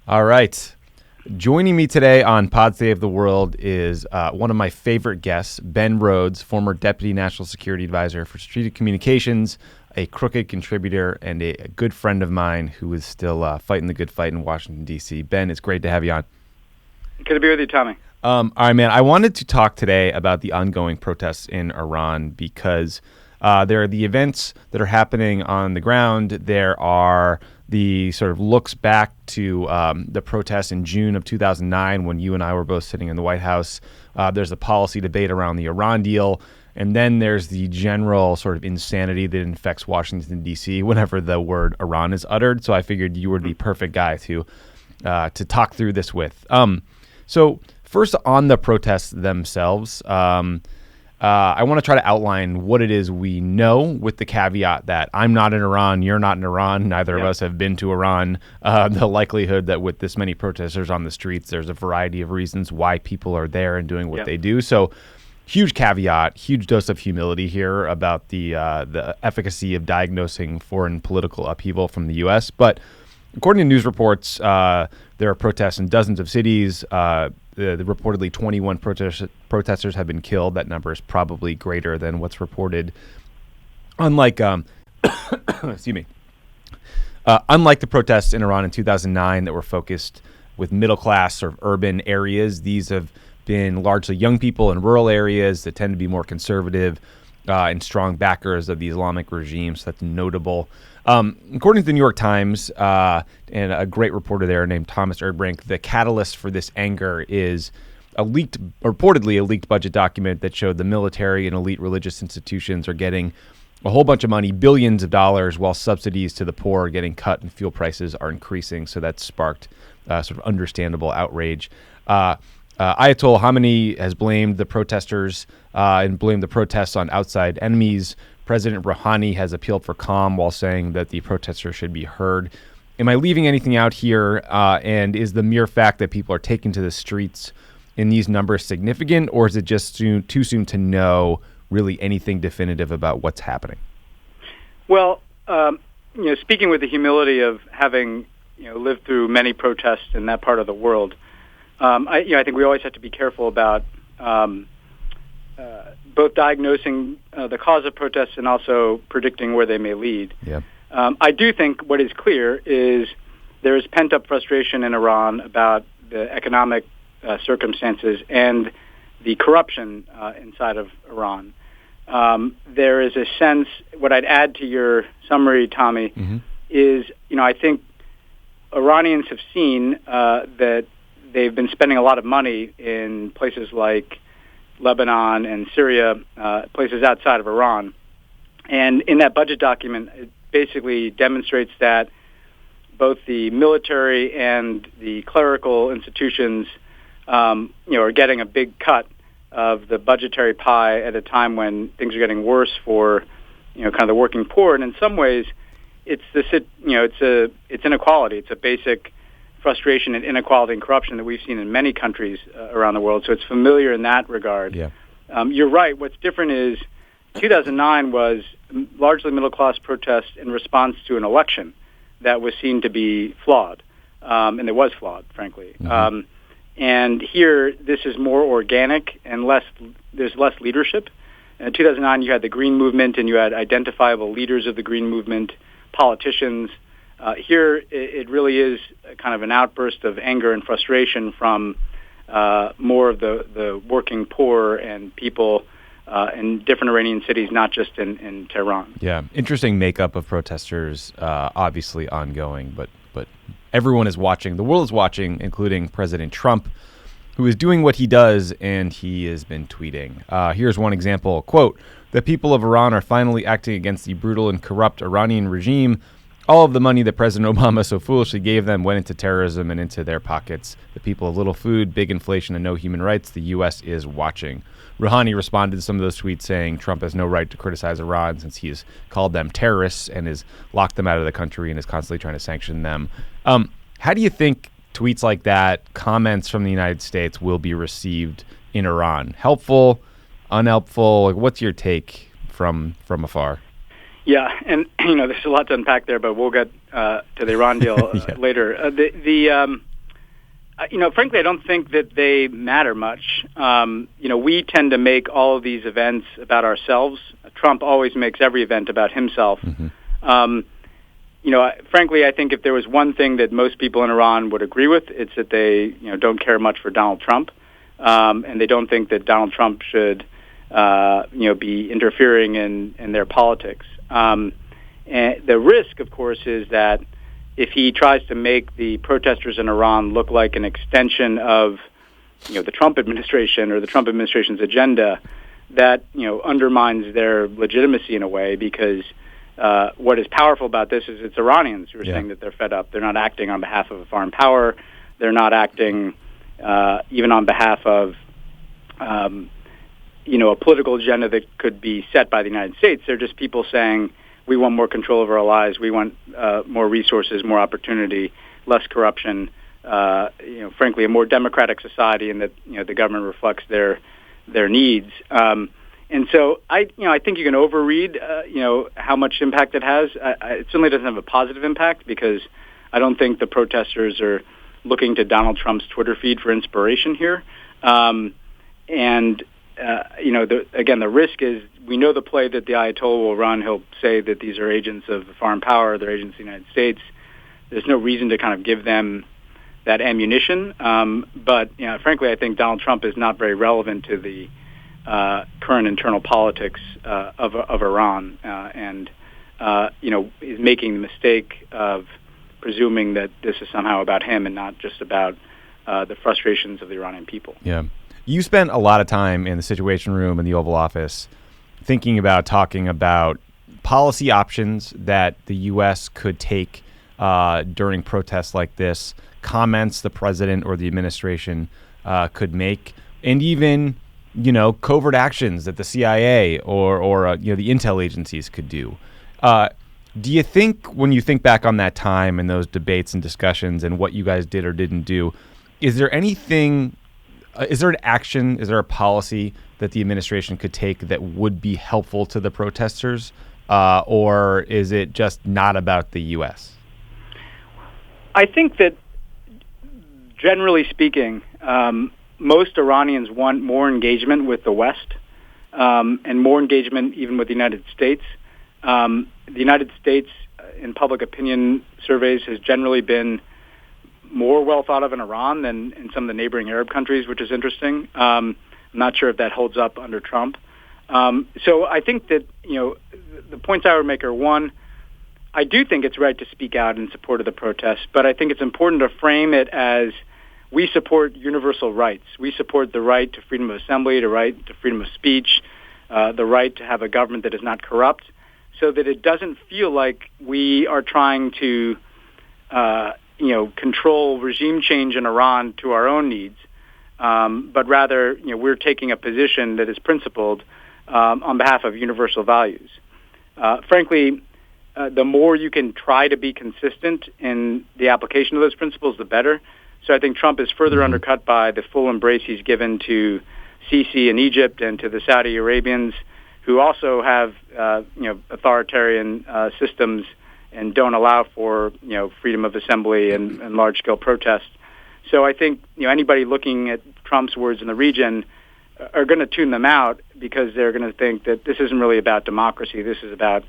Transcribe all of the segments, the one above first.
All right. Joining me today on Pod Save the World is one of my favorite guests, Ben Rhodes, former Deputy National Security Advisor for Strategic Communications, a Crooked contributor, and a good friend of mine who is still fighting the good fight in Washington, D.C. Ben, it's great to have you on. Good to be with you, Tommy. All right, man. I wanted to talk today about the ongoing protests in Iran because there are the events that are happening on the ground. There are the sort of looks back to the protests in June of 2009 when you and I were both sitting in the White House. There's a policy debate around the Iran deal. And then there's the general sort of insanity that infects Washington, D.C. whenever the word Iran is uttered. So I figured you were the perfect guy to talk through this with. So first, on the protests themselves, I want to try to outline what it is we know, with the caveat that I'm not in Iran, you're not in Iran, neither of us have been to Iran. The likelihood that with this many protesters on the streets, there's a variety of reasons why people are there and doing what they do. So huge caveat, huge dose of humility here about the efficacy of diagnosing foreign political upheaval from the U.S. But according to news reports, there are protests in dozens of cities. The reportedly 21 protesters have been killed. That number is probably greater than what's reported. Unlike, excuse me, unlike the protests in Iran in 2009 that were focused with middle class or urban areas, these have been largely young people in rural areas that tend to be more conservative and strong backers of the Islamic regime. So that's notable. According to the New York Times and a great reporter there named Thomas Erdbrink, the catalyst for this anger is reportedly a leaked budget document that showed the military and elite religious institutions are getting a whole bunch of money, billions of dollars, while subsidies to the poor are getting cut and fuel prices are increasing. So that sparked sort of understandable outrage. Ayatollah Khamenei has blamed the protesters and blamed the protests on outside enemies. President Rouhani has appealed for calm while saying that the protesters should be heard. Am I leaving anything out here? And is the mere fact that people are taking to the streets in these numbers significant, or is it just too soon to know really anything definitive about what's happening? Well, speaking with the humility of having lived through many protests in that part of the world, I think we always have to be careful about both diagnosing the cause of protests and also predicting where they may lead. Yeah. I do think what is clear is there is pent-up frustration in Iran about the economic circumstances and the corruption inside of Iran. There is a sense, what I'd add to your summary, Tommy, is, I think Iranians have seen that they've been spending a lot of money in places like Lebanon and Syria, places outside of Iran. And in that budget document, it basically demonstrates that both the military and the clerical institutions, are getting a big cut of the budgetary pie at a time when things are getting worse for, kind of the working poor. And in some ways, it's it's inequality. It's a basic frustration and inequality and corruption that we've seen in many countries around the world. So it's familiar in that regard. Yeah. You're right. What's different is 2009 was largely middle-class protest in response to an election that was seen to be flawed, and it was flawed, frankly. And here, this is more organic and there's less leadership. In 2009, you had the Green Movement, and you had identifiable leaders of the Green Movement, politicians. Here, it really is kind of an outburst of anger and frustration from more of the working poor and people in different Iranian cities, not just in Tehran. Yeah, interesting makeup of protesters, obviously ongoing, but everyone is watching. The world is watching, including President Trump, who is doing what he does, and he has been tweeting. Here's one example, quote, "The people of Iran are finally acting against the brutal and corrupt Iranian regime. All of the money that President Obama so foolishly gave them went into terrorism and into their pockets. The people have little food, big inflation, and no human rights. The U.S. is watching." Rouhani responded to some of those tweets saying Trump has no right to criticize Iran since he has called them terrorists and has locked them out of the country and is constantly trying to sanction them. How do you think tweets like that, comments from the United States, will be received in Iran? Helpful, unhelpful? Like, what's your take from afar? Yeah, and there's a lot to unpack there, but we'll get to the Iran deal later. frankly, I don't think that they matter much. We tend to make all of these events about ourselves. Trump always makes every event about himself. Mm-hmm. Frankly, I think if there was one thing that most people in Iran would agree with, it's that they, don't care much for Donald Trump, and they don't think that Donald Trump should, be interfering in their politics. And the risk, of course, is that if he tries to make the protesters in Iran look like an extension of, the Trump administration or the Trump administration's agenda, that, undermines their legitimacy in a way, because what is powerful about this is it's Iranians who are saying that they're fed up. They're not acting on behalf of a foreign power. They're not acting even on behalf of, a political agenda that could be set by the United States. They're just people saying, we want more control over our lives. We want more resources, more opportunity, less corruption. Frankly, a more democratic society, and that the government reflects their needs. And so I think you can overread how much impact it has. It certainly doesn't have a positive impact, because I don't think the protesters are looking to Donald Trump's Twitter feed for inspiration here. The risk is, we know the play that the Ayatollah will run. He'll say that these are agents of the foreign power, they're agents of the United States. There's no reason to kind of give them that ammunition. But frankly, I think Donald Trump is not very relevant to the current internal politics of Iran, and is making the mistake of presuming that this is somehow about him and not just about the frustrations of the Iranian people. Yeah. You spent a lot of time in the Situation Room in the Oval Office talking about policy options that the U.S. could take during protests like this, comments the president or the administration could make, and even, covert actions that the CIA or the intel agencies could do. Do you think, when you think back on that time and those debates and discussions and what you guys did or didn't do, is there anything... is there an action, is there a policy that the administration could take that would be helpful to the protesters, or is it just not about the U.S.? I think that, generally speaking, most Iranians want more engagement with the West, and more engagement even with the United States. The United States, in public opinion surveys, has generally been more well thought of in Iran than in some of the neighboring Arab countries, which is interesting. I'm not sure if that holds up under Trump. So I think that, the points I would make are, one, I do think it's right to speak out in support of the protests, but I think it's important to frame it as, we support universal rights. We support the right to freedom of assembly, the right to freedom of speech, the right to have a government that is not corrupt, so that it doesn't feel like we are trying to control regime change in Iran to our own needs, but rather, we're taking a position that is principled on behalf of universal values. Frankly, the more you can try to be consistent in the application of those principles, the better. So I think Trump is further undercut by the full embrace he's given to Sisi in Egypt and to the Saudi Arabians, who also have authoritarian systems and don't allow for freedom of assembly and large-scale protest. So I think anybody looking at Trump's words in the region are going to tune them out, because they're going to think that this isn't really about democracy. This is about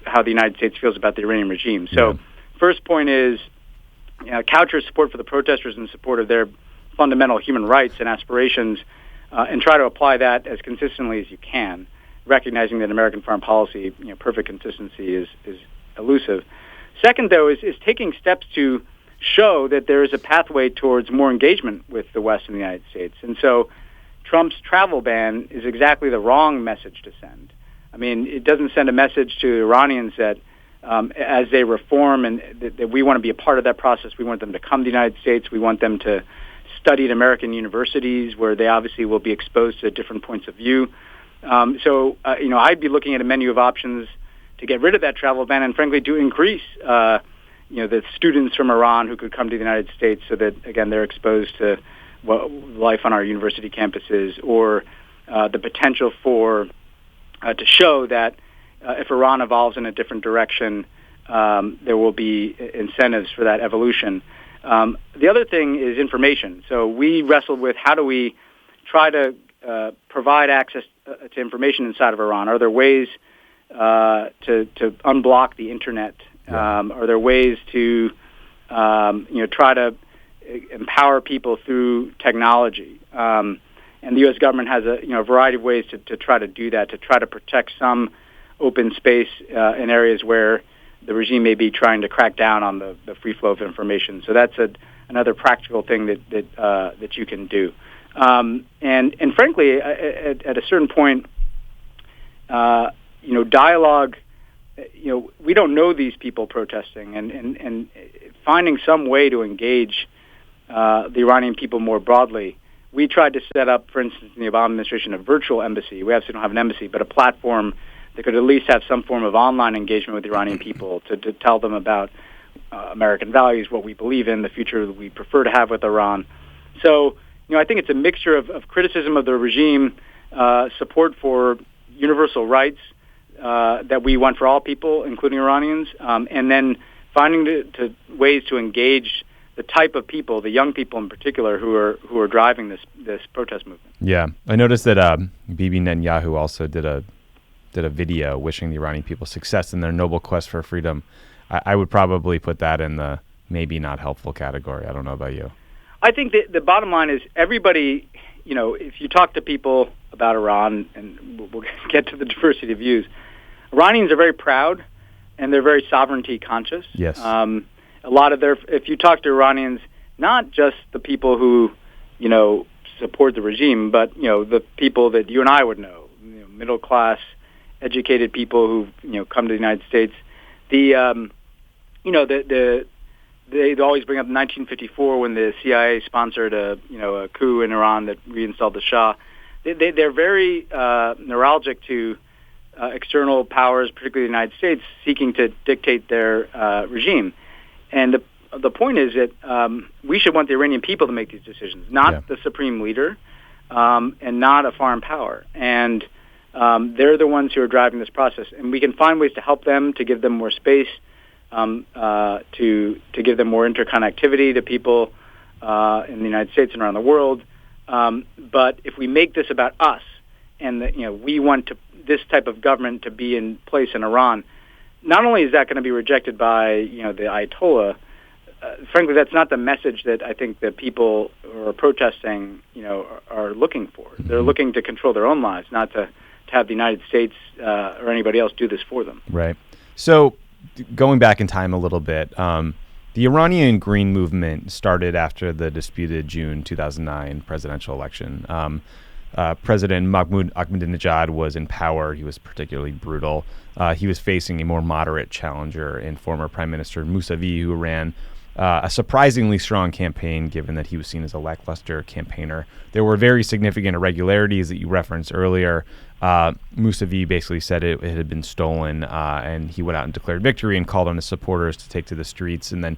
how the United States feels about the Iranian regime. So first point is, couch your support for the protesters in support of their fundamental human rights and aspirations, and try to apply that as consistently as you can, recognizing that American foreign policy, perfect consistency is elusive. Second, though, is taking steps to show that there is a pathway towards more engagement with the West and the United States. And so Trump's travel ban is exactly the wrong message to send. I mean, it doesn't send a message to Iranians that as they reform and that we want to be a part of that process. We want them to come to the United States. We want them to study at American universities, where they obviously will be exposed to different points of view. I'd be looking at a menu of options to get rid of that travel ban, and frankly to increase the students from Iran who could come to the United States, so that, again, they're exposed to life on our university campuses, or the potential for to show that if Iran evolves in a different direction, there will be incentives for that evolution. The other thing is information. So we wrestled with how do we try to provide access to information inside of Iran. Are there ways to unblock the internet? Are there ways to try to empower people through technology? And the U.S. government has a variety of ways to try to do that, to try to protect some open space in areas where the regime may be trying to crack down on the free flow of information. So that's another practical thing that you can do. And frankly, at a certain point, dialogue. We don't know these people protesting, and finding some way to engage the Iranian people more broadly. We tried to set up, for instance, in the Obama administration, a virtual embassy. We obviously don't have an embassy, but a platform that could at least have some form of online engagement with the Iranian people to tell them about American values, what we believe in, the future that we prefer to have with Iran. So, I think it's a mixture of criticism of the regime, support for universal rights that we want for all people, including Iranians, and then finding ways to engage the type of people, the young people in particular, who are driving this protest movement. Yeah, I noticed that Bibi Netanyahu also did a video wishing the Iranian people success in their noble quest for freedom. I would probably put that in the maybe not helpful category. I don't know about you. I think the bottom line is everybody, if you talk to people about Iran, and we'll get to the diversity of views, Iranians are very proud and they're very sovereignty conscious. Yes. A lot of if you talk to Iranians, not just the people who, support the regime, but, the people that you and I would know, middle class, educated people who, come to the United States. They always bring up 1954 when the CIA sponsored a coup in Iran that reinstalled the Shah. They're very neuralgic to external powers, particularly the United States, seeking to dictate their regime. And the point is that we should want the Iranian people to make these decisions, not the supreme leader, and not a foreign power. And they're the ones who are driving this process. And we can find ways to help them, to give them more space, to give them more interconnectivity to people in the United States and around the world. But if we make this about us, and we want this type of government to be in place in Iran, not only is that going to be rejected by the Ayatollah, frankly, that's not the message that I think the people who are protesting are looking for. They're looking to control their own lives, not to have the United States or anybody else do this for them. Right. So going back in time a little bit, the Iranian Green Movement started after the disputed June 2009 presidential election. President Mahmoud Ahmadinejad was in power. He was particularly brutal. He was facing a more moderate challenger in former Prime Minister Mousavi, who ran a surprisingly strong campaign, given that he was seen as a lackluster campaigner. There were very significant irregularities that you referenced earlier. Mousavi basically said it had been stolen, and he went out and declared victory and called on his supporters to take to the streets. And then,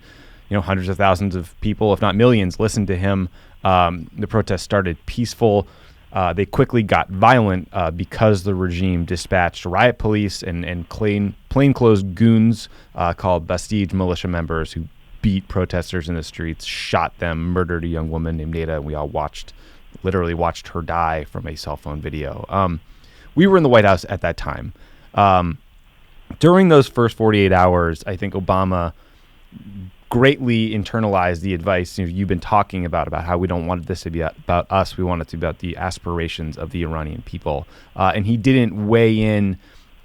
hundreds of thousands of people, if not millions, listened to him. The protests started peaceful. They quickly got violent because the regime dispatched riot police and plainclothes goons called Bastij militia members who beat protesters in the streets, shot them, murdered a young woman named Neda, and we all literally watched her die from a cell phone video. We were in the White House at that time. During those first 48 hours, I think Obama greatly internalized the advice you've been talking about how we don't want this to be about us. We want it to be about the aspirations of the Iranian people. And he didn't weigh in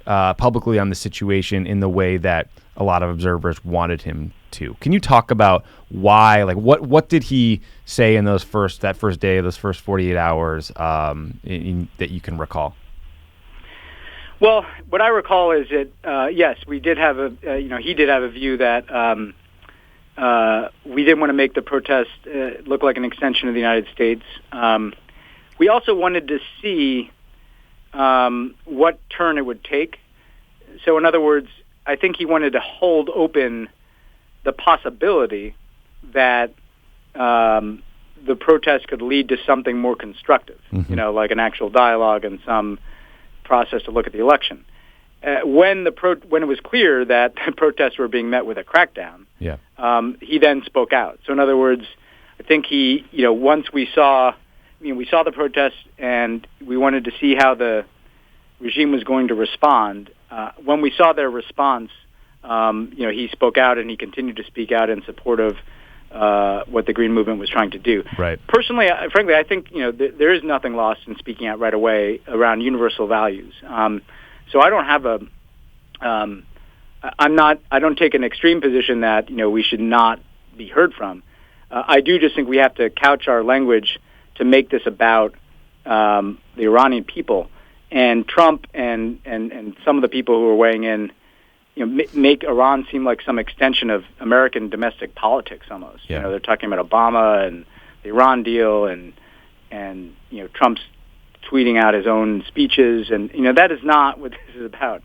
publicly on the situation in the way that a lot of observers wanted him to. Can you talk about why? What did he say in that first day, those first 48 hours that you can recall? Well, what I recall is that yes, we did have he did have a view that we didn't want to make the protest look like an extension of the United States. We also wanted to see what turn it would take. So, in other words, I think he wanted to hold open the possibility that the protest could lead to something more constructive, like an actual dialogue and some process to look at the election. When it was clear that the protests were being met with a crackdown, he then spoke out. So in other words, I think he, once we saw the protests and we wanted to see how the regime was going to respond. When we saw their response, he spoke out and he continued to speak out in support of what the Green Movement was trying to do. Right. Personally, frankly, I think there is nothing lost in speaking out right away around universal values. So I don't have I don't take an extreme position that we should not be heard from. I do just think we have to couch our language to make this about the Iranian people. And Trump and some of the people who are weighing in, make Iran seem like some extension of American domestic politics almost. Yeah. They're talking about Obama and the Iran deal and Trump's tweeting out his own speeches, and that is not what this is about.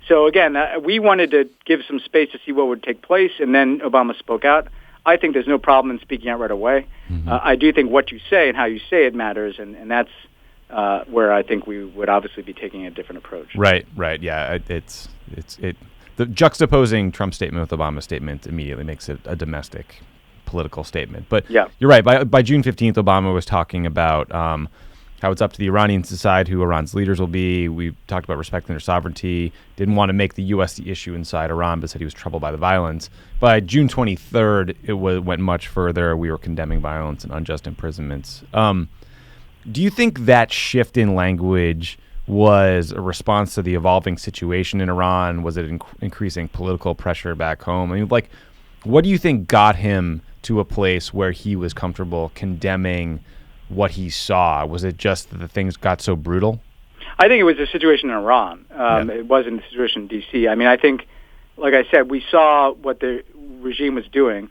So again, we wanted to give some space to see what would take place, and then Obama spoke out. I think there's no problem in speaking out right away. Mm-hmm. I do think what you say and how you say it matters, and that's where I think we would obviously be taking a different approach. Right. Yeah. It's the juxtaposing Trump's statement with Obama's statement immediately makes it a domestic political statement. But yeah, you're right. By June 15th, Obama was talking about how it's up to the Iranians to decide who Iran's leaders will be. We talked about respecting their sovereignty. Didn't want to make the U.S. the issue inside Iran, but said he was troubled by the violence. By June 23rd, it went much further. We were condemning violence and unjust imprisonments. Do you think that shift in language was a response to the evolving situation in Iran? Was it increasing political pressure back home? I mean, what do you think got him to a place where he was comfortable condemning what he saw? Was it just that the things got so brutal? I think it was a situation in Iran. It wasn't a situation in D.C. I mean, I think, like I said, we saw what the regime was doing.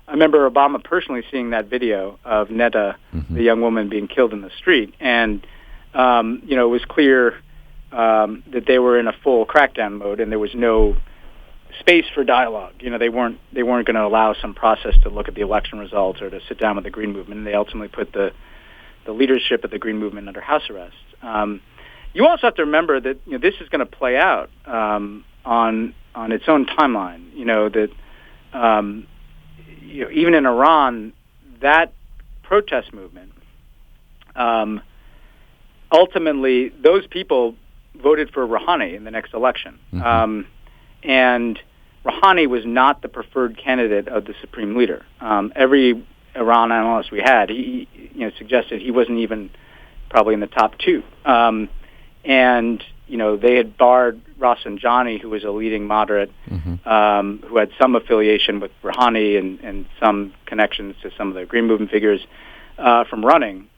I remember Obama personally seeing that video of Netta, mm-hmm. the young woman being killed in the street, and it was clear that they were in a full crackdown mode, and there was no space for dialogue. They weren't going to allow some process to look at the election results or to sit down with the Green Movement, and they ultimately put the leadership of the Green Movement under house arrest. You also have to remember that this is going to play out on its own timeline. That even in Iran, that protest movement, ultimately, those people voted for Rouhani in the next election. Mm-hmm. And Rouhani was not the preferred candidate of the supreme leader. Every Iran analyst we had, he suggested he wasn't even probably in the top two. And they had barred Rafsanjani, who was a leading moderate, mm-hmm. Who had some affiliation with Rouhani and some connections to some of the Green Movement figures, from running.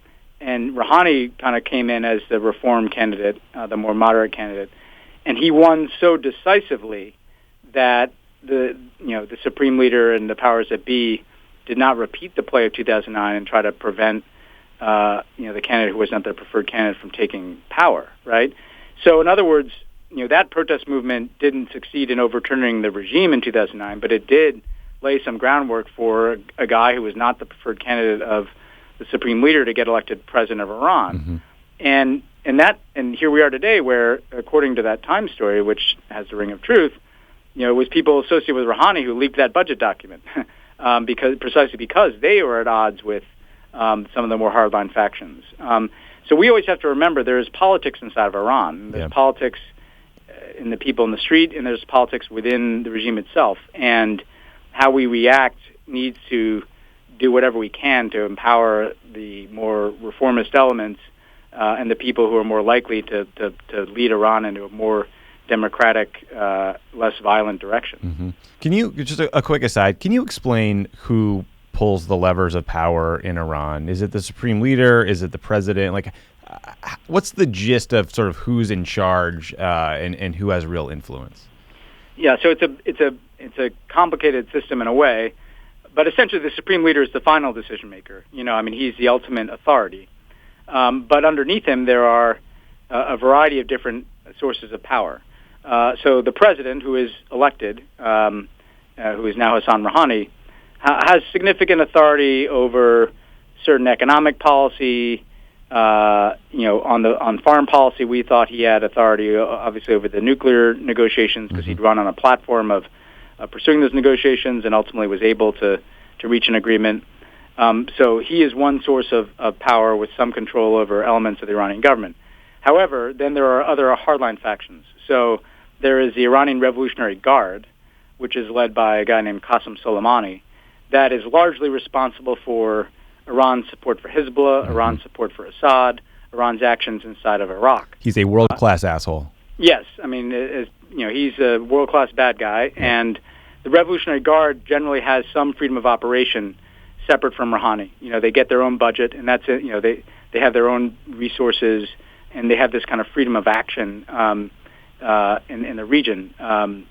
And Rouhani kind of came in as the reform candidate, the more moderate candidate, and he won so decisively that the supreme leader and the powers that be did not repeat the play of 2009 and try to prevent the candidate who was not their preferred candidate from taking power, right? So in other words, that protest movement didn't succeed in overturning the regime in 2009, but it did lay some groundwork for a guy who was not the preferred candidate of the supreme leader to get elected president of Iran. Mm-hmm. And here we are today where, according to that Times story, which has the ring of truth, it was people associated with Rouhani who leaked that budget document precisely because they were at odds with some of the more hardline factions. So we always have to remember there is politics inside of Iran. There's politics in the people in the street, and there's politics within the regime itself. And how we react needs to do whatever we can to empower the more reformist elements and the people who are more likely to lead Iran into a more democratic, less violent direction. Mm-hmm. Can you, just a quick aside, can you explain who pulls the levers of power in Iran? Is it the supreme leader? Is it the president? What's the gist of sort of who's in charge and who has real influence? Yeah, so it's a complicated system in a way, but essentially the supreme leader is the final decision maker. He's the ultimate authority. But underneath him, there are a variety of different sources of power. So the president, who is elected, who is now Hassan Rouhani, has significant authority over certain economic policy. On foreign policy, we thought he had authority, obviously, over the nuclear negotiations because mm-hmm. he'd run on a platform of pursuing those negotiations and ultimately was able to reach an agreement. So he is one source of power with some control over elements of the Iranian government. However, then there are other hardline factions. So there is the Iranian Revolutionary Guard, which is led by a guy named Qasem Soleimani, that is largely responsible for Iran's support for Hezbollah, Iran's support for Assad, Iran's actions inside of Iraq. He's a world-class asshole. Yes. I mean, he's a world-class bad guy, and the Revolutionary Guard generally has some freedom of operation separate from Rouhani. They get their own budget, and that's it. They have their own resources, and they have this kind of freedom of action in the region. And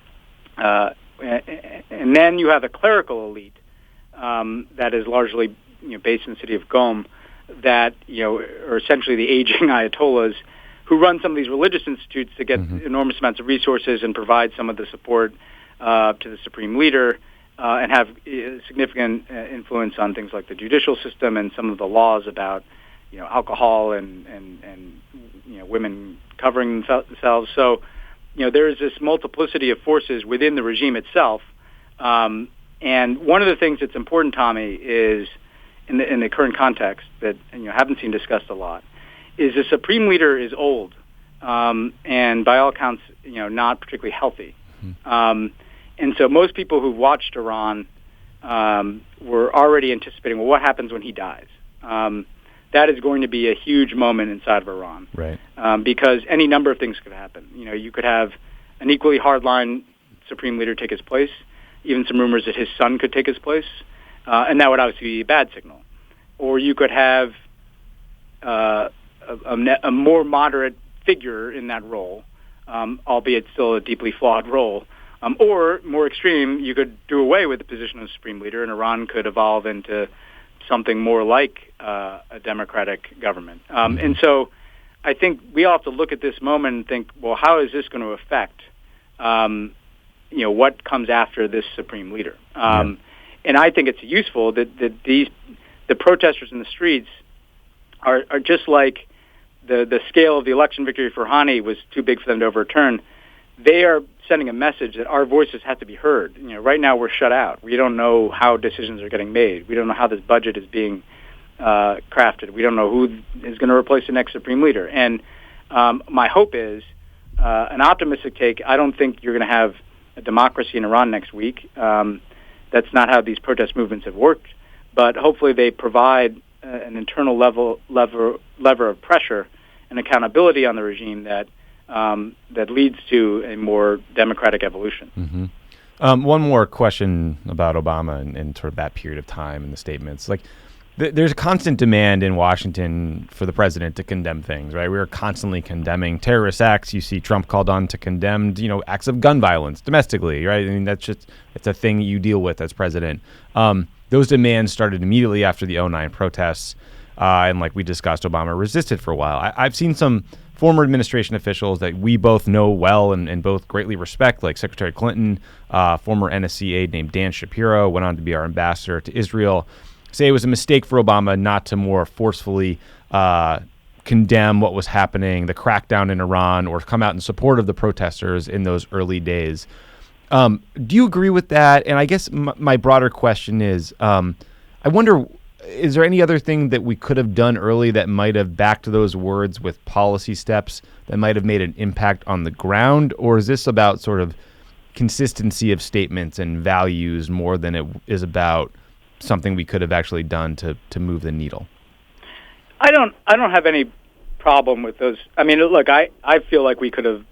then you have a clerical elite that is largely based in the city of Qom, that are essentially the aging ayatollahs who run some of these religious institutes to get enormous amounts of resources and provide some of the support to the supreme leader, and have significant influence on things like the judicial system and some of the laws about alcohol and women covering themselves. So there is this multiplicity of forces within the regime itself. And one of the things that's important, Tommy, is in the current context that haven't seen discussed a lot, is the supreme leader is old, and by all accounts, not particularly healthy. And so most people who've watched Iran were already anticipating, well, what happens when he dies? That is going to be a huge moment inside of Iran, right? Because any number of things could happen. You could have an equally hardline supreme leader take his place, even some rumors that his son could take his place, and that would obviously be a bad signal. Or you could have a more moderate figure in that role, albeit still a deeply flawed role. Or, more extreme, you could do away with the position of supreme leader, and Iran could evolve into something more like a democratic government. And so I think we all have to look at this moment and think, well, how is this going to affect what comes after this supreme leader? And I think it's useful that the protesters in the streets are just like the scale of the election victory for Rouhani was too big for them to overturn. They are sending a message that our voices have to be heard. Right now we're shut out. We don't know how decisions are getting made. We don't know how this budget is being crafted. We don't know who is going to replace the next supreme leader. And my hope is an optimistic take. I don't think you're going to have a democracy in Iran next week. That's not how these protest movements have worked. But hopefully they provide an internal lever of pressure and accountability on the regime that leads to a more democratic evolution. One more question about Obama and sort of that period of time and the statements. There's a constant demand in Washington for the president to condemn things, right? We are constantly condemning terrorist acts. You see Trump called on to condemn, acts of gun violence domestically, right? I mean, it's a thing you deal with as president. Those demands started immediately after the 2009 protests. And like we discussed, Obama resisted for a while. I've seen some former administration officials that we both know well and both greatly respect, like Secretary Clinton, former NSC aide named Dan Shapiro, went on to be our ambassador to Israel, say it was a mistake for Obama not to more forcefully condemn what was happening, the crackdown in Iran, or come out in support of the protesters in those early days. Do you agree with that? And I guess my broader question is, I wonder, is there any other thing that we could have done early that might have backed those words with policy steps that might have made an impact on the ground? Or is this about sort of consistency of statements and values more than it is about something we could have actually done to move the needle? I don't have any problem with those. I mean, look, I feel like we could have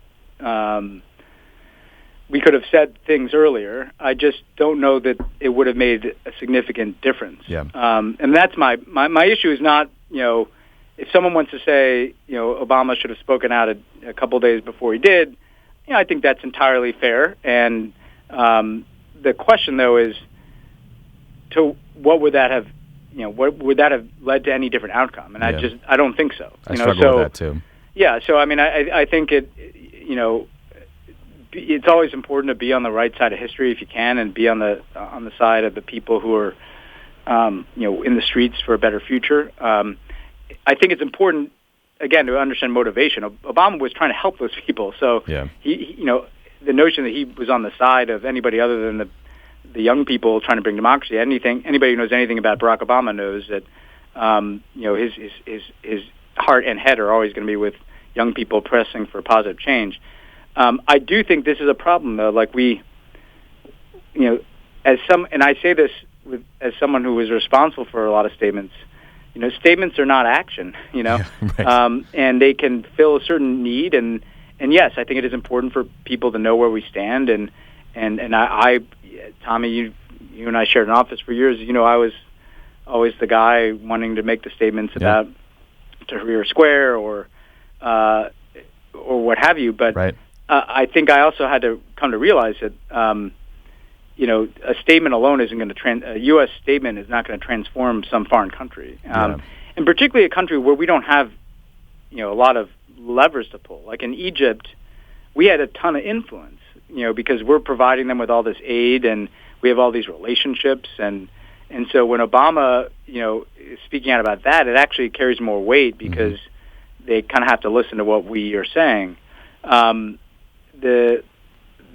said things earlier. I just don't know that it would have made a significant difference. Yeah. And that's my issue is not, if someone wants to say, Obama should have spoken out a couple of days before he did, I think that's entirely fair. And the question, though, is what would that have, what would that have led to any different outcome? And I don't think so. I struggle with that too. Yeah. So, I mean, I think it's always important to be on the right side of history if you can, and be on the side of the people who are, in the streets for a better future. I think it's important, again, to understand motivation. Obama was trying to help those people, so he the notion that he was on the side of anybody other than the young people trying to bring democracy. Anybody who knows anything about Barack Obama knows that his heart and head are always going to be with young people pressing for positive change. I do think this is a problem, though. Like and I say this as someone who was responsible for a lot of statements. Statements are not action. Yeah, right. And they can fill a certain need. And yes, I think it is important for people to know where we stand. And I Tommy, you and I shared an office for years. I was always the guy wanting to make the statements about Tahrir Square or what have you. But right. I think I also had to come to realize that a statement alone isn't going to a U.S. statement is not going to transform some foreign country, and particularly a country where we don't have a lot of levers to pull. Like in Egypt, we had a ton of influence, because we're providing them with all this aid and we have all these relationships, and so when Obama is speaking out about that, it actually carries more weight because they kind of have to listen to what we are saying. The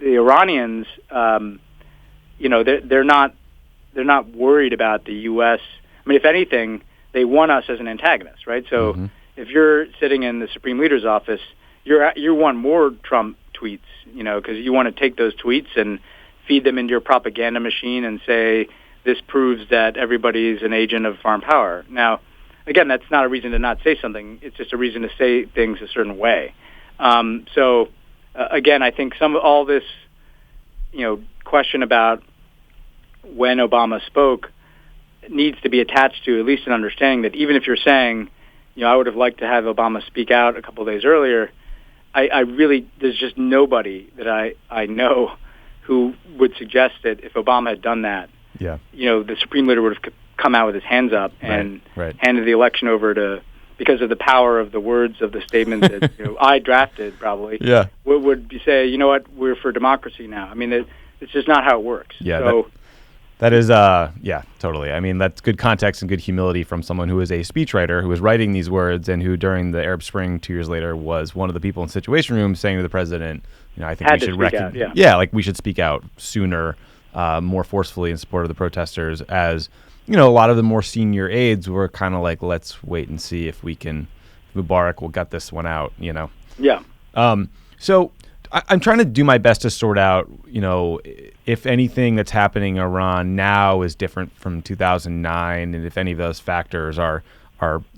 Iranians, they're not worried about the U.S. I mean, if anything, they want us as an antagonist, right? So if you're sitting in the Supreme Leader's office, you want more Trump tweets, because you want to take those tweets and feed them into your propaganda machine and say this proves that everybody's an agent of foreign power. Now, again, that's not a reason to not say something. It's just a reason to say things a certain way. Again, I think all this, question about when Obama spoke needs to be attached to at least an understanding that even if you're saying, I would have liked to have Obama speak out a couple of days earlier, I really, there's just nobody that I know who would suggest that if Obama had done that, the Supreme Leader would have come out with his hands up and handed the election over because of the power of the words of the statement that I drafted probably, would say, you know what, we're for democracy now. I mean, it's just not how it works. Yeah, so, that is, totally. I mean, that's good context and good humility from someone who is a speechwriter, who is writing these words, and who during the Arab Spring 2 years later was one of the people in the Situation Room saying to the president, I think we should we should speak out sooner, more forcefully in support of the protesters, as a lot of the more senior aides were kind of like, let's wait and see if we can, Mubarak will gut this one out, Yeah. So I'm trying to do my best to sort out, if anything that's happening in Iran now is different from 2009, and if any of those factors are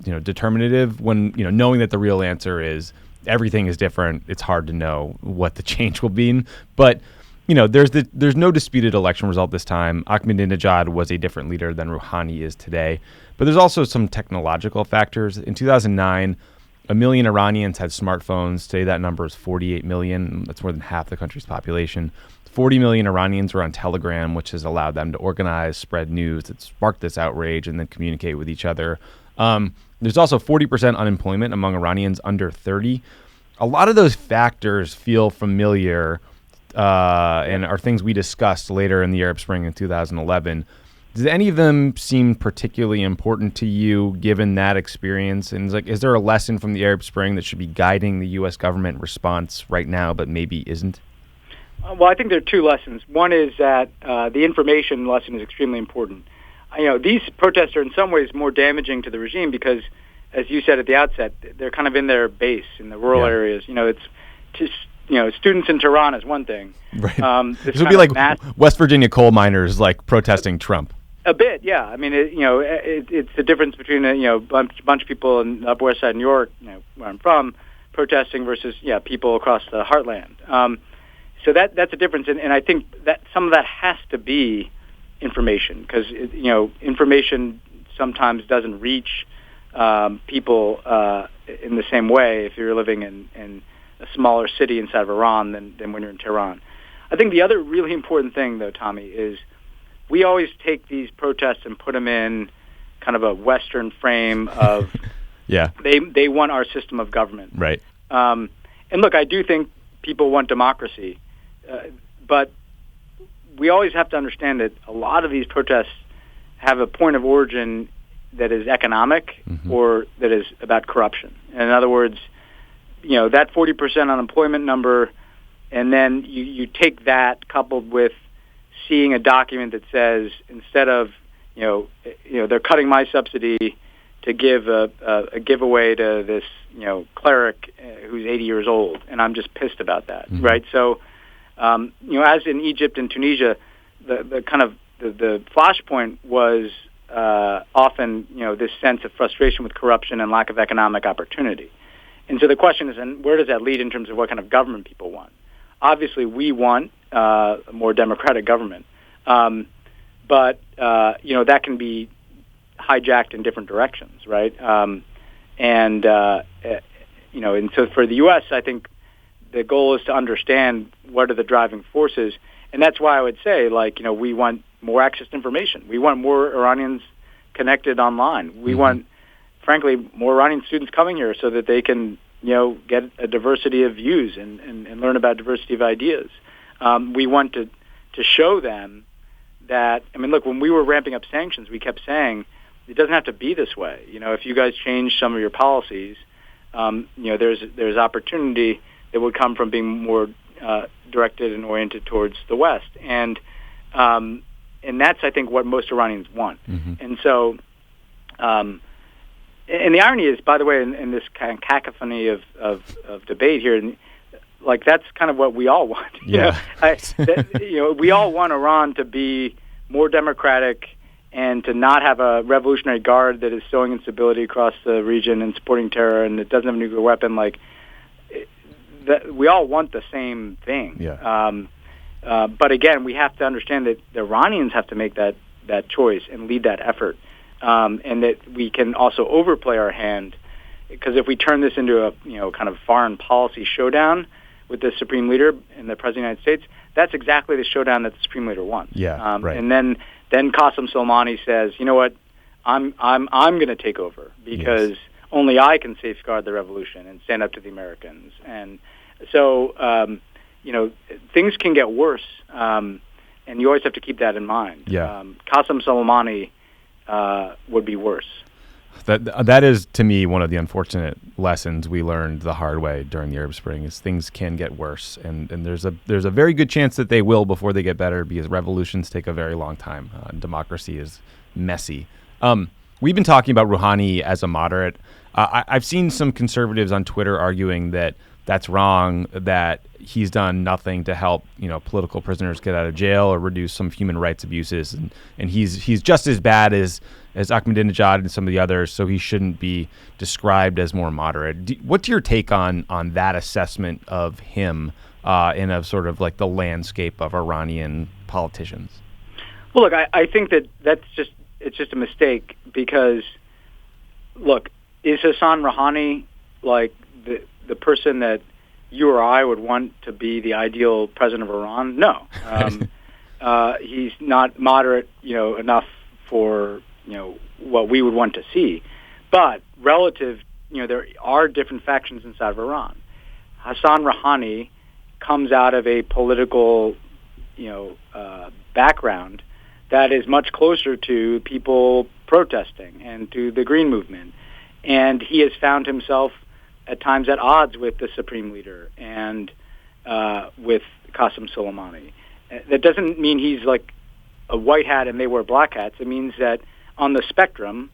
determinative. When knowing that the real answer is everything is different, it's hard to know what the change will be. But there's no disputed election result this time. Ahmadinejad was a different leader than Rouhani is today. But there's also some technological factors. In 2009. 1 million Iranians had smartphones. Today that number is 48 million. That's more than half the country's population. 40 million Iranians were on Telegram, which has allowed them to organize, spread news that sparked this outrage and then communicate with each other. There's also 40% unemployment among Iranians under 30. A lot of those factors feel familiar and are things we discussed later in the Arab Spring in 2011. Does any of them seem particularly important to you, given that experience? And is there a lesson from the Arab Spring that should be guiding the U.S. government response right now, but maybe isn't? Well, I think there are two lessons. One is that the information lesson is extremely important. These protests are in some ways more damaging to the regime because, as you said at the outset, they're kind of in their base in the rural areas. It's just students in Tehran is one thing. Right. This would be like West Virginia coal miners protesting Trump. A bit, yeah. I mean, it's the difference between a bunch of people in the Upper West Side of New York, where I'm from, protesting versus people across the heartland. So that's a difference, and I think that some of that has to be information because information sometimes doesn't reach people in the same way if you're living in a smaller city inside of Iran than when you're in Tehran. I think the other really important thing, though, Tommy, is we always take these protests and put them in kind of a Western frame of they want our system of government. Right. And look, I do think people want democracy, but we always have to understand that a lot of these protests have a point of origin that is economic or that is about corruption. And in other words, that 40% unemployment number, and then you take that coupled with seeing a document that says instead of they're cutting my subsidy to give a giveaway to this cleric who's 80 years old, and I'm just pissed about that, right? So as in Egypt and Tunisia, the kind of the flashpoint was often this sense of frustration with corruption and lack of economic opportunity. And so the question is, and where does that lead in terms of what kind of government people want? Obviously, we want a more democratic government, but that can be hijacked in different directions, right? And so for the U.S., I think the goal is to understand what are the driving forces, and that's why I would say, we want more access to information. We want more Iranians connected online. We want, frankly, more Iranian students coming here so that they can, get a diversity of views and learn about diversity of ideas. We want to show them that, look, when we were ramping up sanctions, we kept saying, it doesn't have to be this way. If you guys change some of your policies, there's opportunity that would come from being more directed and oriented towards the West. And that's, I think, what most Iranians want. And so, and the irony is, by the way, in this kind of cacophony of debate here, that's kind of what we all want. Yeah. We all want Iran to be more democratic and to not have a revolutionary guard that is sowing instability across the region and supporting terror and that doesn't have a nuclear weapon. We all want the same thing. Yeah. But again, we have to understand that the Iranians have to make that choice and lead that effort, and that we can also overplay our hand, because if we turn this into a kind of foreign policy showdown with the Supreme Leader and the President of the United States, that's exactly the showdown that the Supreme Leader wants. Yeah, right. And then Qasem Soleimani says, you know what, I'm going to take over because only I can safeguard the revolution and stand up to the Americans. And so, things can get worse, and you always have to keep that in mind. Yeah. Qasem Soleimani would be worse. That is, to me, one of the unfortunate lessons we learned the hard way during the Arab Spring is things can get worse, and there's a very good chance that they will before they get better, because revolutions take a very long time. Democracy is messy. We've been talking about Rouhani as a moderate. I've seen some conservatives on Twitter arguing that that's wrong, that he's done nothing to help political prisoners get out of jail or reduce some human rights abuses, and he's just as bad as Ahmadinejad and some of the others, so he shouldn't be described as more moderate. What's your take on that assessment of him in a sort of the landscape of Iranian politicians? Well, look, I think it's just a mistake, because look, is Hassan Rouhani the person that you or I would want to be the ideal president of Iran? No. He's not moderate, enough for, what we would want to see. But relative, there are different factions inside of Iran. Hassan Rouhani comes out of a political, background that is much closer to people protesting and to the Green Movement. And he has found himself at times at odds with the Supreme Leader and with Qasem Soleimani. That doesn't mean he's a white hat and they wear black hats. It means that on the spectrum,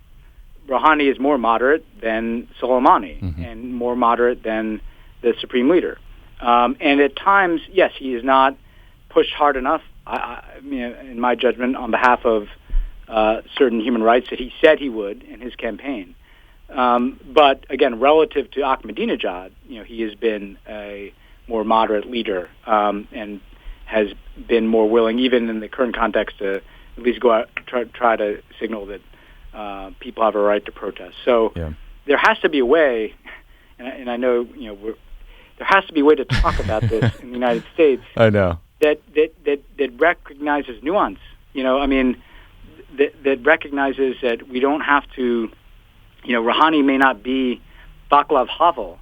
Rouhani is more moderate than Soleimani and more moderate than the Supreme Leader. And at times, yes, he is not pushed hard enough, in my judgment, on behalf of certain human rights that he said he would in his campaign. But again, relative to Ahmadinejad, he has been a more moderate leader and has been more willing, even in the current context, to at least go out try to signal that people have a right to protest. So there has to be a way, and I know there has to be a way to talk about this in the United States. I know that recognizes nuance. That recognizes that we don't have to. Rouhani may not be Václav Havel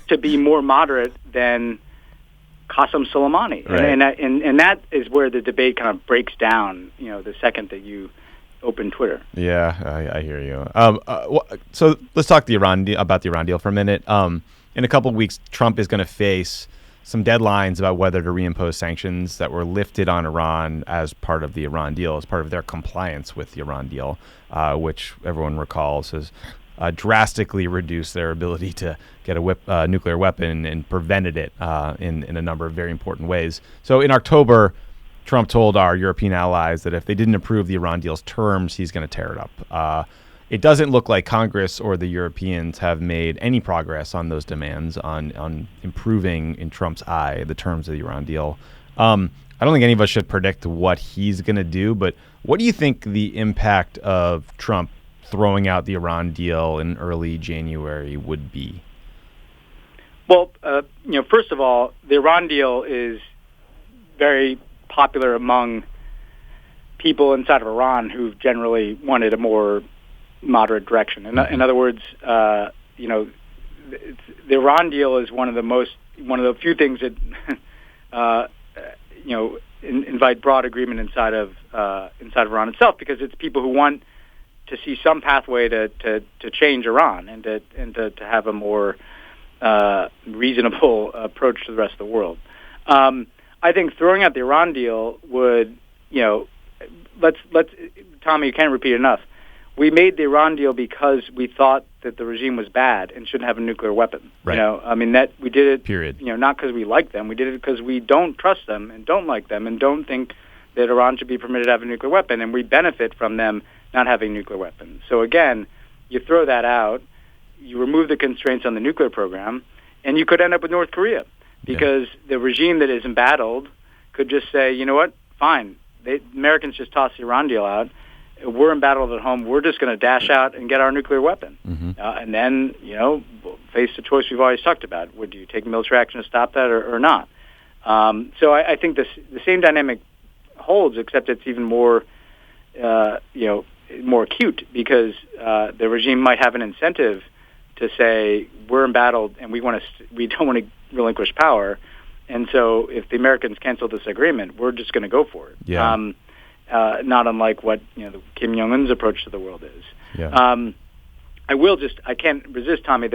to be more moderate than Qasem Soleimani, right. and that is where the debate kind of breaks down. The second that you open Twitter. Yeah, I hear you. So let's talk about the Iran deal for a minute. In a couple of weeks, Trump is going to face some deadlines about whether to reimpose sanctions that were lifted on Iran as part of the Iran deal, as part of their compliance with the Iran deal, which everyone recalls has drastically reduced their ability to get a nuclear weapon and prevented it in a number of very important ways. So in October, Trump told our European allies that if they didn't approve the Iran deal's terms, he's going to tear it up. It doesn't look like Congress or the Europeans have made any progress on those demands on improving, in Trump's eye, the terms of the Iran deal. I don't think any of us should predict what he's going to do, but what do you think the impact of Trump throwing out the Iran deal in early January would be? Well, first of all, the Iran deal is very popular among people inside of Iran who generally wanted a more moderate direction. In other words, the Iran deal is one of the few things that invite broad agreement inside of Iran itself, because it's people who want to see some pathway to change Iran and to have a more reasonable approach to the rest of the world. I think throwing out the Iran deal would, let's Tommy, you can't repeat enough. We made the Iran deal because we thought that the regime was bad and shouldn't have a nuclear weapon. Right. That we did it. Period. Not because we like them. We did it because we don't trust them and don't like them and don't think that Iran should be permitted to have a nuclear weapon, and we benefit from them not having nuclear weapons. So again, you throw that out, you remove the constraints on the nuclear program, and you could end up with North Korea, because the regime that is embattled could just say, you know what, fine, the Americans just tossed the Iran deal out. We're embattled at home. We're just going to dash out and get our nuclear weapon. Mm-hmm. And then, we'll face the choice we've always talked about. Would you take military action to stop that or not? So I think the same dynamic holds, except it's even more, more acute, because the regime might have an incentive to say we're embattled and we don't want to relinquish power, and so if the Americans cancel this agreement, we're just going to go for it. Yeah. Not unlike what the Kim Jong-un's approach to the world is. Yeah. I can't resist, Tommy,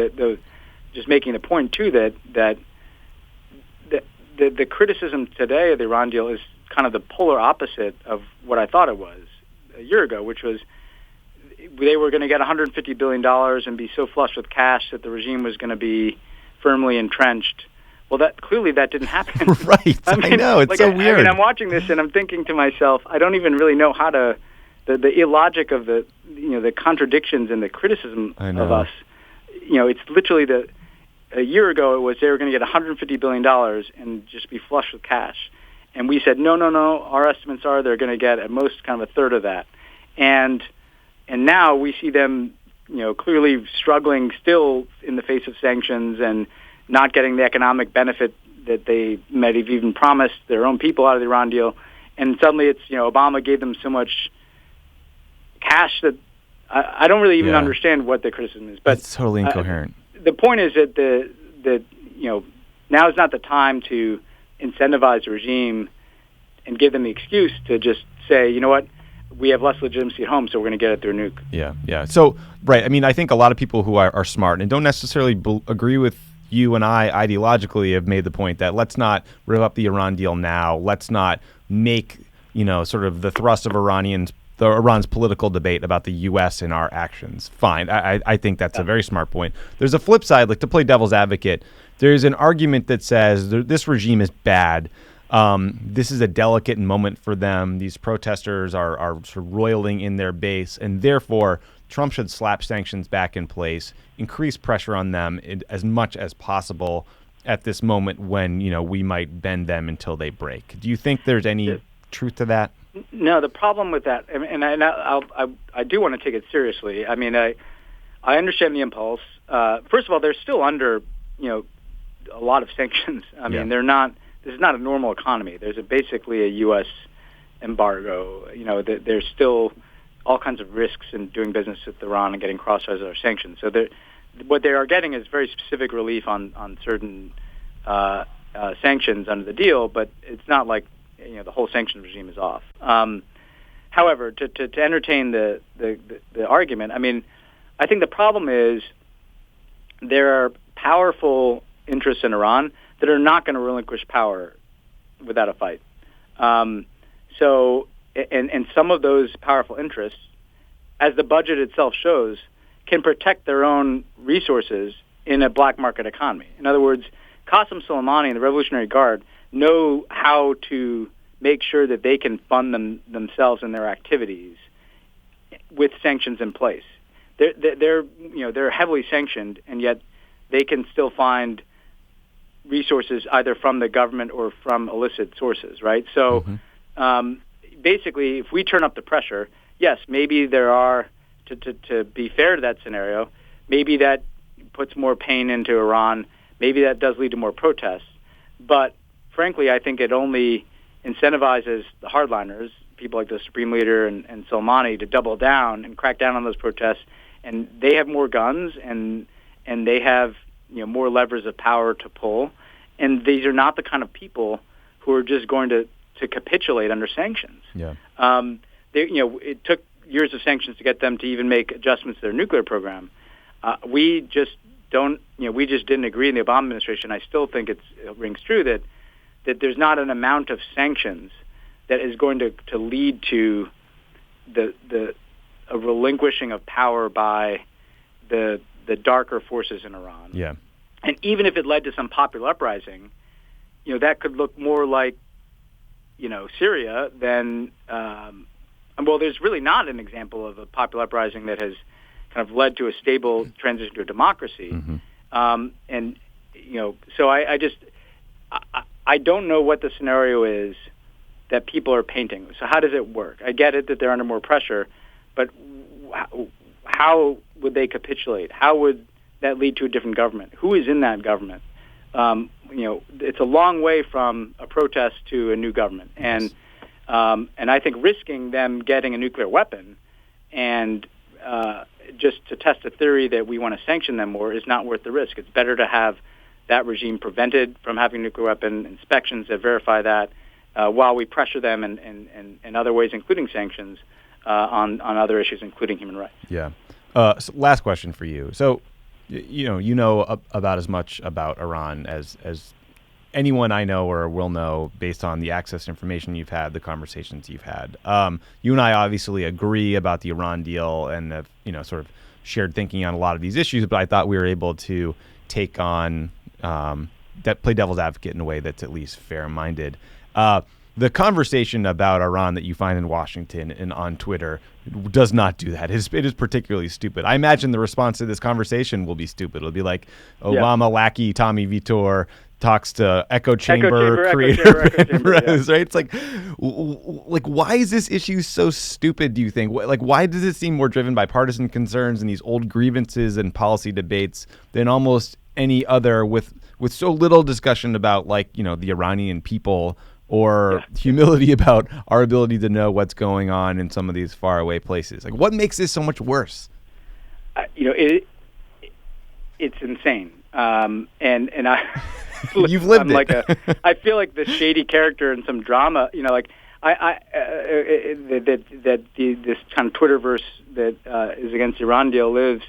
just making the point too that the criticism today of the Iran deal is kind of the polar opposite of what I thought it was a year ago, which was they were going to get $150 billion and be so flush with cash that the regime was going to be firmly entrenched. Well, that didn't happen. Right. I know. It's so weird. I'm watching this and I'm thinking to myself, I don't even really know how to, the illogic of the contradictions and the criticism of us. It's literally a year ago it was they were going to get $150 billion and just be flush with cash. And we said, no, our estimates are they're going to get at most kind of a third of that. And now we see them, clearly struggling still in the face of sanctions and not getting the economic benefit that they might have even promised their own people out of the Iran deal. And suddenly it's, Obama gave them so much cash that I don't really even understand what the criticism is. But it's totally incoherent. The point is that now is not the time to incentivize the regime and give them the excuse to just say, you know what, we have less legitimacy at home, so we're going to get it through a nuke. Yeah. So, right. I mean, I think a lot of people who are smart and don't necessarily agree with you and I ideologically have made the point that let's not rip up the Iran deal now. Let's not make, sort of the thrust of Iran's political debate about the U.S. and our actions. Fine. I think that's a very smart point. There's a flip side, like to play devil's advocate. There's an argument that says this regime is bad. This is a delicate moment for them. These protesters are sort of roiling in their base, and therefore Trump should slap sanctions back in place, increase pressure on them as much as possible at this moment when, we might bend them until they break. Do you think there's any truth to that? No, the problem with that, and I do want to take it seriously. I mean, I understand the impulse. First of all, they're still under, a lot of sanctions. I mean, they're not. This is not a normal economy. There's basically a U.S. embargo. There's still all kinds of risks in doing business with Iran and getting crossfires of our sanctions. So what they are getting is very specific relief on certain sanctions under the deal, but it's not like the whole sanctions regime is off. However, to entertain the argument, I mean, I think the problem is there are powerful interests in Iran that are not going to relinquish power without a fight. And some of those powerful interests, as the budget itself shows, can protect their own resources in a black market economy. In other words, Qasem Soleimani and the Revolutionary Guard know how to make sure that they can fund themselves and their activities with sanctions in place. They're heavily sanctioned, and yet they can still find resources either from the government or from illicit sources, right? So basically, if we turn up the pressure, yes, maybe there are, to be fair to that scenario, maybe that puts more pain into Iran. Maybe that does lead to more protests. But frankly, I think it only incentivizes the hardliners, people like the Supreme Leader and Soleimani, to double down and crack down on those protests. And they have more guns, and they have more levers of power to pull. And these are not the kind of people who are just going to capitulate under sanctions. Yeah. It took years of sanctions to get them to even make adjustments to their nuclear program. We just didn't agree in the Obama administration. I still think it rings true that there's not an amount of sanctions that is going to lead to a relinquishing of power by the darker forces in Iran. Yeah. And even if it led to some popular uprising, that could look more like Syria than there's really not an example of a popular uprising that has kind of led to a stable transition to a democracy. So I don't know what the scenario is that people are painting. So how does it work? I get it that they're under more pressure, but how would they capitulate? How would that lead to a different government? Who is in that government? It's a long way from a protest to a new government, and I think risking them getting a nuclear weapon and just to test a theory that we want to sanction them more is not worth the risk. It's better to have that regime prevented from having a nuclear weapon, inspections that verify that, while we pressure them in other ways, including sanctions, on other issues, including human rights. Yeah. So last question for you. So, you know about as much about Iran as anyone I know or will know based on the access to information you've had, the conversations you've had. You and I obviously agree about the Iran deal and have, sort of shared thinking on a lot of these issues, but I thought we were able to take on play devil's advocate in a way that's at least fair-minded. The conversation about Iran that you find in Washington and on Twitter does not do that. It is particularly stupid. I imagine the response to this conversation will be stupid. It'll be like Obama lackey Tommy Vietor talks to echo chamber creator, right? It's like why is this issue so stupid, do you think? Like, why does it seem more driven by partisan concerns and these old grievances and policy debates than almost any other with so little discussion about the Iranian people or humility about our ability to know what's going on in some of these faraway places? Like, what makes this so much worse? It's insane. And I, you've lived it. I feel like the shady character in some drama. This kind of Twitterverse that is against the Iran deal lives.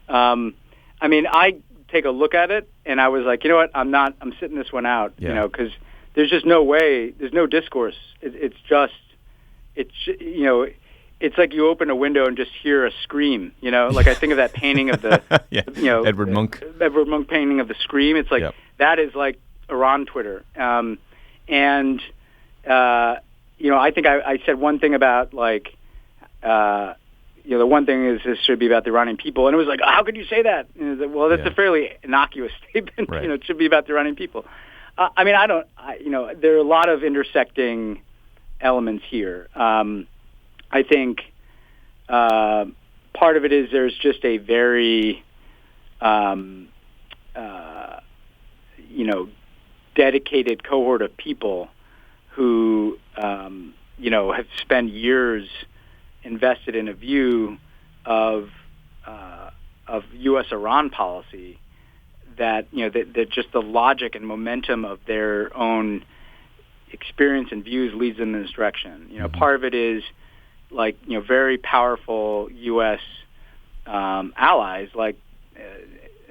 I take a look at it and I was like, you know what? I'm sitting this one out. Because there's just no way. There's no discourse. It's like you open a window and just hear a scream. Like I think of that painting of the Edward Munch painting of the Scream. It's like that is like Iran Twitter. I think I said one thing about the one thing is this should be about the Iranian people, and it was like, how could you say that? And it was like, well, that's a fairly innocuous statement. Right. It should be about the Iranian people. there are a lot of intersecting elements here. I think part of it is there's just a very, dedicated cohort of people who, have spent years invested in a view of U.S.-Iran policy that that just the logic and momentum of their own experience and views leads them in this direction. Part of it is very powerful U.S. Allies, like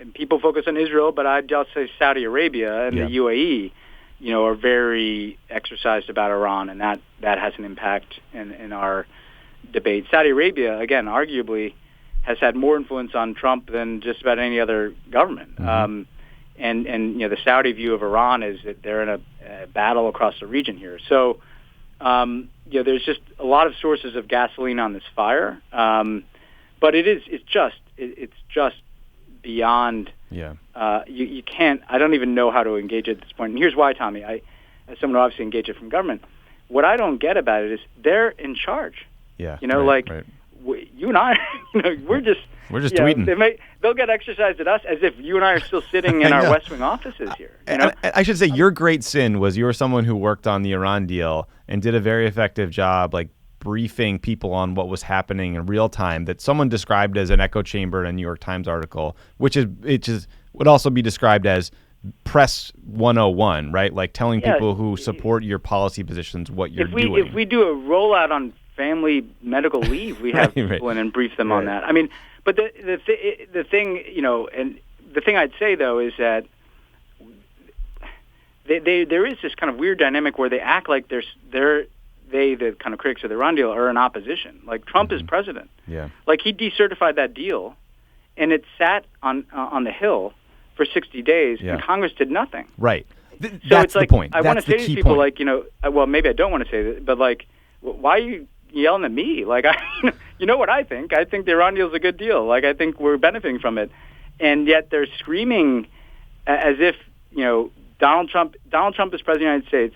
and people focus on Israel, but I'd just say Saudi Arabia and the UAE, are very exercised about Iran, and that has an impact in our debate. Saudi Arabia, again, arguably, has had more influence on Trump than just about any other government. Mm-hmm. And the Saudi view of Iran is that they're in a battle across the region here. So, there's just a lot of sources of gasoline on this fire. But it's just beyond. Yeah. You can't. I don't even know how to engage it at this point. And here's why, Tommy. As someone who obviously engaged it from government, what I don't get about it is they're in charge. Yeah. Right. You and I, we're just tweeting. They'll get exercised at us as if you and I are still sitting in our West Wing offices here. I should say your great sin was you were someone who worked on the Iran deal and did a very effective job, like briefing people on what was happening in real time. That someone described as an echo chamber in a New York Times article, which would also be described as press 101, right? Like telling people who support your policy positions what you're doing. If we do a rollout on family medical leave, we have people in and brief them on that. I mean, but the thing, and the thing I'd say though is that there is this kind of weird dynamic where they act like the kind of critics of the Iran deal are in opposition. Like Trump is president. Yeah. Like he decertified that deal, and it sat on the Hill for 60 days, and Congress did nothing. Right. So that's it's like, the point. I want to say to these people, like, well, maybe I don't want to say that, but like, why are you yelling at me? Like, you know what I think? I think the Iran deal is a good deal. Like, I think we're benefiting from it, and yet they're screaming as if Donald Trump is president of the United States.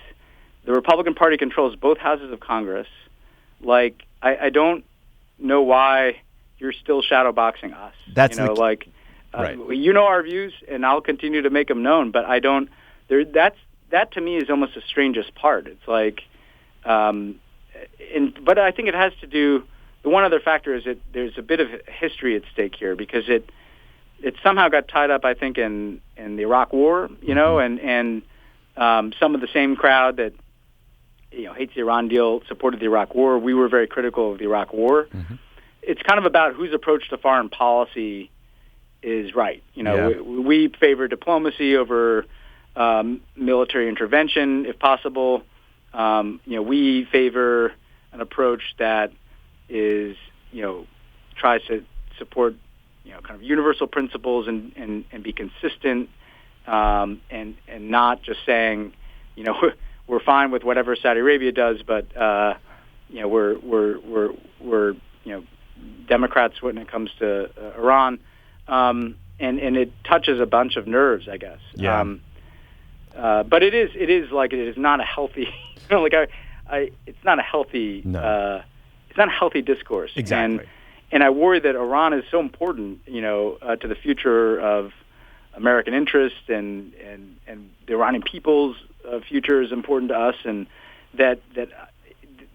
The Republican Party controls both houses of Congress. Like, I don't know why you're still shadowboxing us. That's right. Our views, and I'll continue to make them known. But I don't. That to me is almost the strangest part. It's like. But I think it has to do. The one other factor is that there's a bit of history at stake here because it somehow got tied up, I think, in the Iraq War, and some of the same crowd that hates the Iran deal supported the Iraq War. We were very critical of the Iraq War. Mm-hmm. It's kind of about whose approach to foreign policy is right. We favor diplomacy over military intervention, if possible. We favor an approach that is, tries to support, kind of universal principles and be consistent, and not just saying, we're fine with whatever Saudi Arabia does, but we're Democrats when it comes to Iran, and it touches a bunch of nerves, I guess. Yeah. But it is like it is not a healthy. It's not a healthy. No. It's not a healthy discourse. Exactly. And I worry that Iran is so important, to the future of American interests and the Iranian people's future is important to us, and that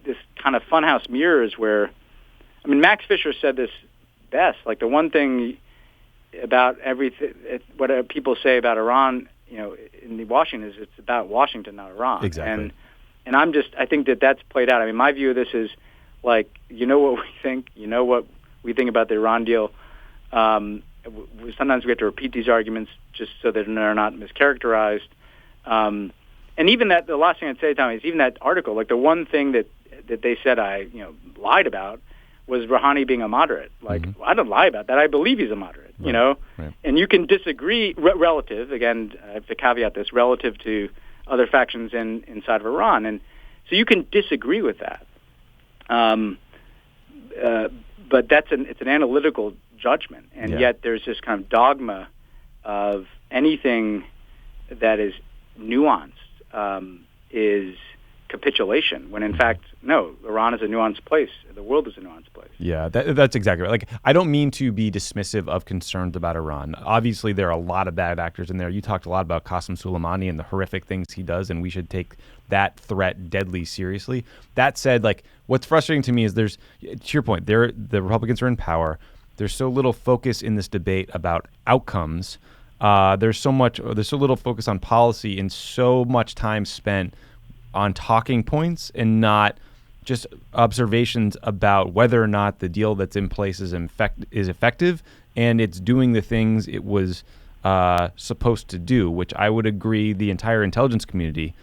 this kind of funhouse mirrors where, I mean, Max Fisher said this best. Like the one thing about everything, what people say about Iran, in Washington is it's about Washington, not Iran. Exactly. And I think that's played out. I mean, my view of this is like, what we think, what we think about the Iran deal. Sometimes we have to repeat these arguments just so that they're not mischaracterized. And even that, the last thing I'd say, Tommy, is even that article, like the one thing that they said I, lied about was Rouhani being a moderate. Like, mm-hmm. I don't lie about that. I believe he's a moderate, Right. And you can disagree relative, again, I have to caveat this, relative to other factions inside of Iran. And so you can disagree with that. But it's an analytical judgment. And yet there's this kind of dogma of anything that is nuanced is capitulation, when in fact, no, Iran is a nuanced place. The world is a nuanced place. Yeah, that's exactly right. Like, I don't mean to be dismissive of concerns about Iran. Obviously, there are a lot of bad actors in there. You talked a lot about Qasem Soleimani and the horrific things he does, and we should take that threat deadly seriously. That said, like, what's frustrating to me is to your point, the Republicans are in power. There's so little focus in this debate about outcomes. There's so little focus on policy and so much time spent on talking points and not just observations about whether or not the deal that's in place is effective and it's doing the things it was supposed to do, which I would agree the entire intelligence community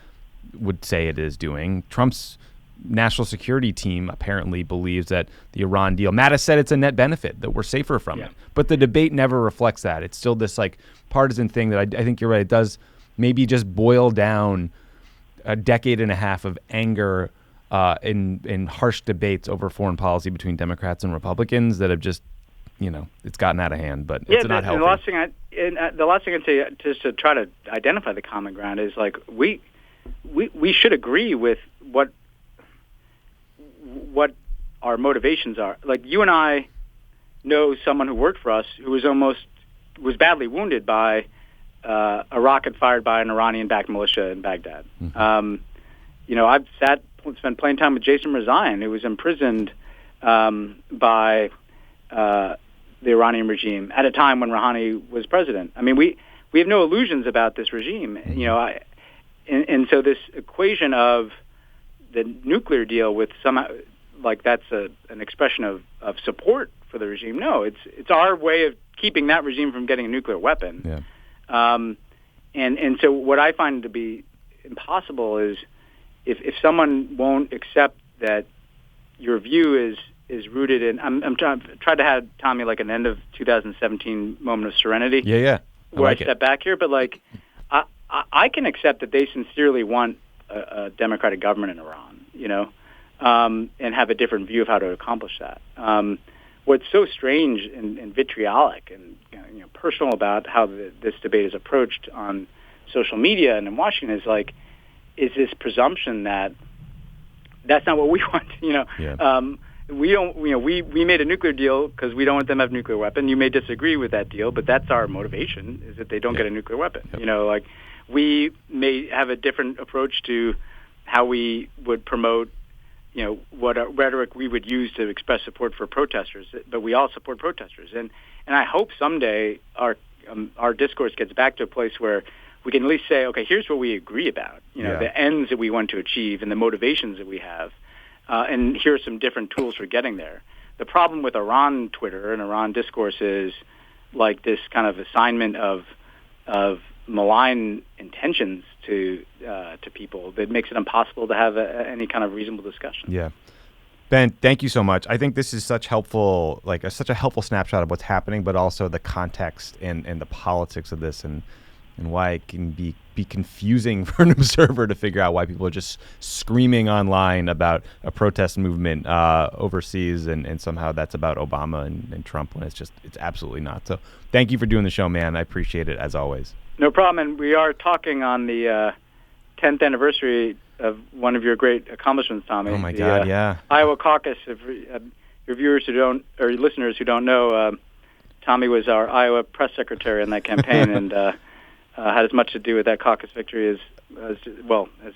would say it is doing. Trump's national security team apparently believes that the Iran deal, Mattis said it's a net benefit, that we're safer from it. But the debate never reflects that. It's still this like partisan thing that I think you're right. It does maybe just boil down a decade and a half of anger in harsh debates over foreign policy between Democrats and Republicans that have just, it's gotten out of hand, but it's not healthy. The last thing I'd say, just to try to identify the common ground, is like we should agree with what our motivations are. Like, you and I know someone who worked for us who was badly wounded by a rocket fired by an Iranian-backed militia in Baghdad. Mm-hmm. I've spent plenty of time with Jason Rezaian, who was imprisoned by the Iranian regime at a time when Rouhani was president. I mean, we have no illusions about this regime. And so this equation of the nuclear deal with that's an expression of support for the regime. No, it's our way of keeping that regime from getting a nuclear weapon. Yeah. And so what I find to be impossible is if someone won't accept that your view is rooted in, I'm trying to have, Tommy, like an end of 2017 moment of serenity. Yeah. Where I step back here, but like I can accept that they sincerely want a democratic government in Iran, and have a different view of how to accomplish that. What's so strange and vitriolic and personal about how this debate is approached on social media and in Washington is this presumption that that's not what we want. We don't. We made a nuclear deal because we don't want them to have a nuclear weapon. You may disagree with that deal, but that's our motivation: is that they don't get a nuclear weapon. Yep. We may have a different approach to how we would promote, what rhetoric we would use to express support for protesters. But we all support protesters, and I hope someday our discourse gets back to a place where we can at least say, okay, here's what we agree about. The ends that we want to achieve and the motivations that we have. And here are some different tools for getting there. The problem with Iran Twitter and Iran discourse is like this kind of assignment of malign intentions to people that makes it impossible to have any kind of reasonable discussion. Yeah. Ben, thank you so much. I think this is such a helpful snapshot of what's happening, but also the context and the politics of this and why it can be confusing for an observer to figure out why people are just screaming online about a protest movement overseas and somehow that's about Obama and Trump when it's absolutely not. So thank you for doing the show, man. I appreciate it as always. No problem. And we are talking on the 10th anniversary of one of your great accomplishments, Tommy. Oh my God, yeah. Iowa caucus. If your viewers or listeners who don't know, Tommy was our Iowa press secretary in that campaign and had as much to do with that caucus victory as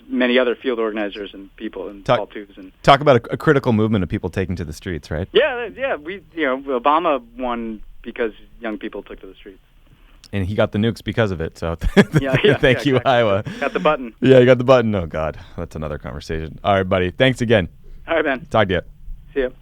many other field organizers and people and Paul Tubes. And talk about a critical movement of people taking to the streets, right? Yeah. Obama won because young people took to the streets. And he got the nukes because of it. So thank you, exactly. Iowa. Got the button. Yeah, you got the button. Oh, God. That's another conversation. All right, buddy. Thanks again. All right, man. Talk to you. See you.